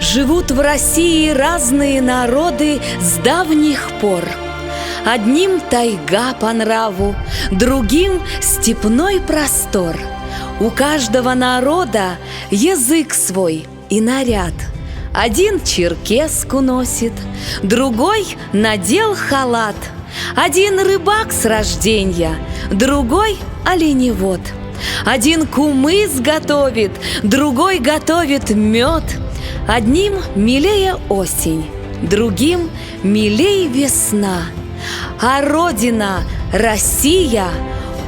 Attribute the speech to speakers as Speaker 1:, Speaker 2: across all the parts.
Speaker 1: Живут в России разные народы с давних пор. Одним тайга по нраву, другим степной простор. У каждого народа язык свой и наряд. Один черкеску носит, другой надел халат. Один рыбак с рождения, другой оленевод. Один кумыс готовит, другой готовит мед. Одним милее осень, другим милей весна. А родина Россия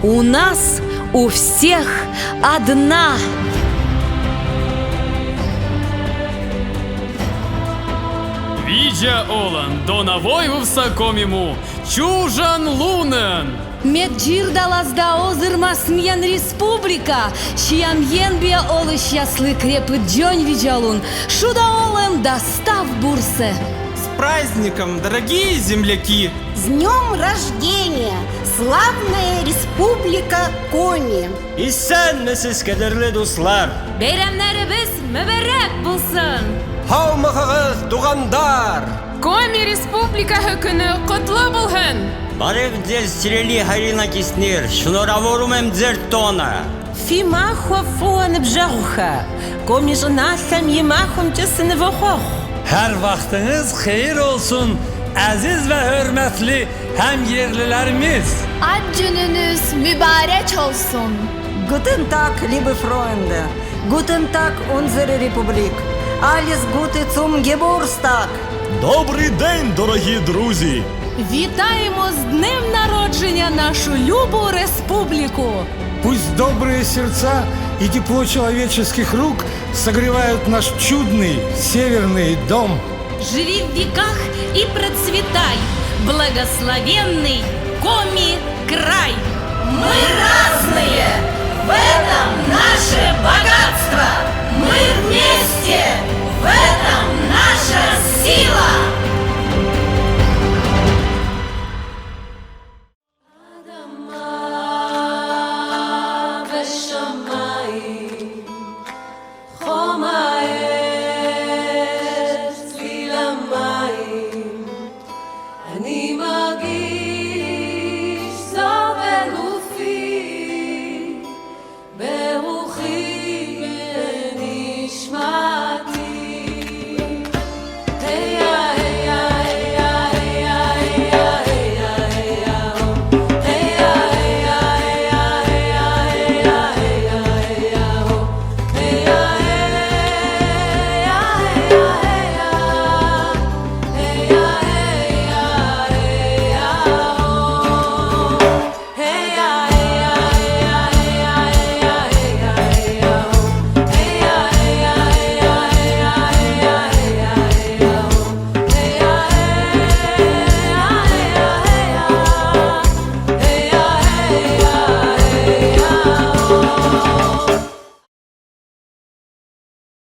Speaker 1: у нас у всех одна.
Speaker 2: Видя Олан, Доновой в высокомему, чужан лунен.
Speaker 1: Меджирдалазда озырмасмиян республика, Шиямьенбия олы счастлы крепыт джонь виджалун, Шуда олем достав бурсе.
Speaker 3: С праздником, дорогие земляки!
Speaker 4: С днем рождения, славная республика Коми!
Speaker 5: Исәнмесез, кадерле дуслар!
Speaker 1: Бәйрәмнәребез мөбәрәк булсын!
Speaker 5: Һаумыгыз, тугандар!
Speaker 2: Коми республикаһы көне котлы булһын!
Speaker 5: Барык дельстрели Харина Киснер, шнураворум эмдзертона!
Speaker 6: Фимахва фуан бжаруха, комижнасам yemahum cısınıvıhох.
Speaker 7: Her vaxtınız xeyir olsun, aziz ve hürmetli hem yerlilerimiz.
Speaker 8: Ad gününüz mübarek olsun.
Speaker 6: Guten Tag, liebe Freunde. Guten Tag, unsere Republik. Alles Gute zum Geburtstag.
Speaker 9: Добрий день, дорогі друзі!
Speaker 1: Вітаємо з днем народження нашу любу республіку!
Speaker 10: Пусть добрые сердца и тепло человеческих рук согревают наш чудный северный дом.
Speaker 1: Живи в веках и процветай, благословенный Коми край! Мы разные, в этом наше богатство! Мы